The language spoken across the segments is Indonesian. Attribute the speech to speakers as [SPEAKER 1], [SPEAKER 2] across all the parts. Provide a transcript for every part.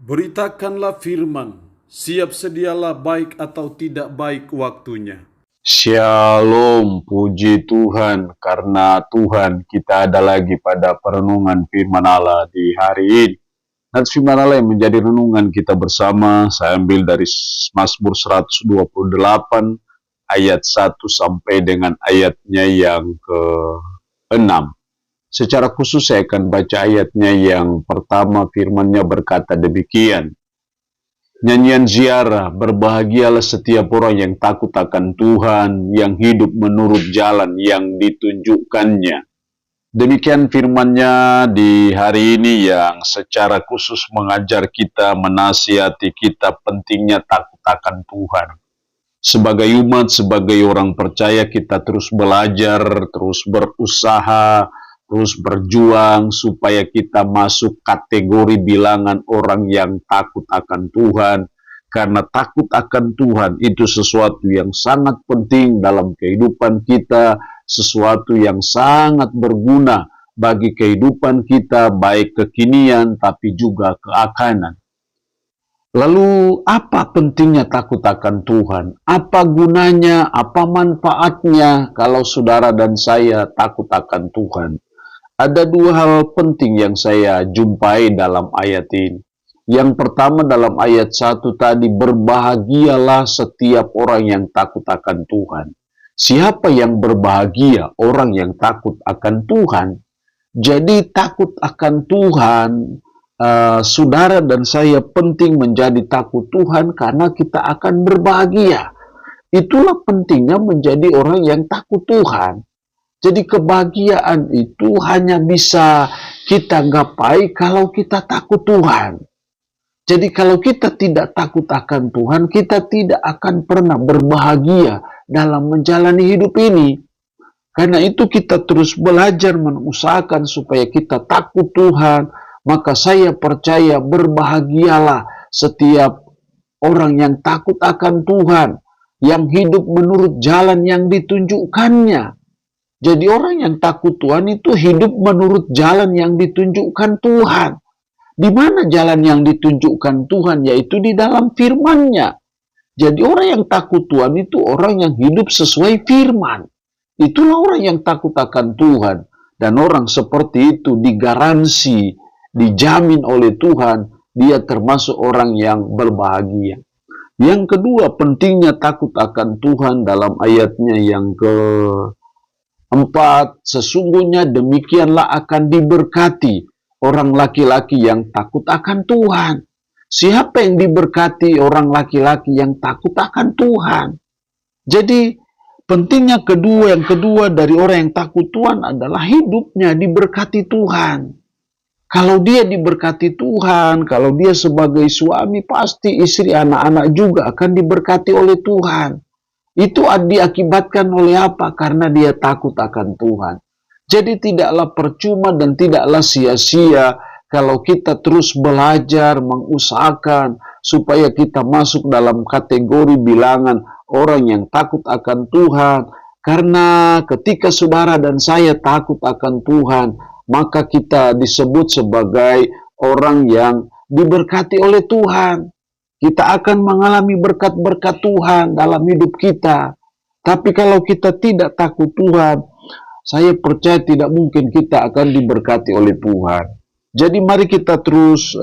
[SPEAKER 1] Beritakanlah firman, siap sedialah baik atau tidak baik waktunya.
[SPEAKER 2] Shalom, puji Tuhan, karena Tuhan kita ada lagi pada perenungan firman Allah di hari ini. Dan firman Allah yang menjadi renungan kita bersama, saya ambil dari Mazmur 128, ayat 1 sampai dengan ayatnya yang ke-6. Secara khusus saya akan baca ayatnya yang pertama, firman-Nya berkata demikian. Nyanyian ziarah, berbahagialah setiap orang yang takut akan Tuhan, yang hidup menurut jalan yang ditunjukkannya. Demikian firman-Nya di hari ini yang secara khusus mengajar kita, menasihati kita pentingnya takut akan Tuhan. Sebagai umat, sebagai orang percaya, kita terus belajar, terus berusaha, terus berjuang supaya kita masuk kategori bilangan orang yang takut akan Tuhan. Karena takut akan Tuhan itu sesuatu yang sangat penting dalam kehidupan kita, sesuatu yang sangat berguna bagi kehidupan kita, baik kekinian tapi juga keakanan. Lalu apa pentingnya takut akan Tuhan? Apa gunanya, apa manfaatnya kalau saudara dan saya takut akan Tuhan? Ada dua hal penting yang saya jumpai dalam ayat ini. Yang pertama dalam ayat 1 tadi, berbahagialah setiap orang yang takut akan Tuhan. Siapa yang berbahagia? Orang yang takut akan Tuhan. Jadi takut akan Tuhan, saudara dan saya penting menjadi takut Tuhan karena kita akan berbahagia. Itulah pentingnya menjadi orang yang takut Tuhan. Jadi kebahagiaan itu hanya bisa kita gapai kalau kita takut Tuhan. Jadi kalau kita tidak takut akan Tuhan, kita tidak akan pernah berbahagia dalam menjalani hidup ini. Karena itu kita terus belajar mengusahakan supaya kita takut Tuhan. Maka saya percaya berbahagialah setiap orang yang takut akan Tuhan, yang hidup menurut jalan yang ditunjukkannya. Jadi orang yang takut Tuhan itu hidup menurut jalan yang ditunjukkan Tuhan. Di mana jalan yang ditunjukkan Tuhan? Yaitu di dalam firman-Nya. Jadi orang yang takut Tuhan itu orang yang hidup sesuai firman. Itulah orang yang takut akan Tuhan. Dan orang seperti itu digaransi, dijamin oleh Tuhan, dia termasuk orang yang berbahagia. Yang kedua, pentingnya takut akan Tuhan dalam ayatnya yang ke-4, sesungguhnya demikianlah akan diberkati orang laki-laki yang takut akan Tuhan. Siapa yang diberkati? Orang laki-laki yang takut akan Tuhan. Jadi pentingnya yang kedua dari orang yang takut Tuhan adalah hidupnya diberkati Tuhan. Kalau dia diberkati Tuhan, kalau dia sebagai suami, pasti istri anak-anak juga akan diberkati oleh Tuhan. Itu diakibatkan oleh apa? Karena dia takut akan Tuhan. Jadi tidaklah percuma dan tidaklah sia-sia kalau kita terus belajar, mengusahakan supaya kita masuk dalam kategori bilangan orang yang takut akan Tuhan. Karena ketika saudara dan saya takut akan Tuhan, maka kita disebut sebagai orang yang diberkati oleh Tuhan. Kita akan mengalami berkat-berkat Tuhan dalam hidup kita. Tapi kalau kita tidak takut Tuhan, saya percaya tidak mungkin kita akan diberkati oleh Tuhan. Jadi mari kita terus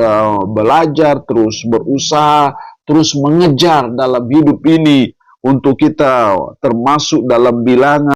[SPEAKER 2] belajar, terus berusaha, terus mengejar dalam hidup ini untuk kita termasuk dalam bilangan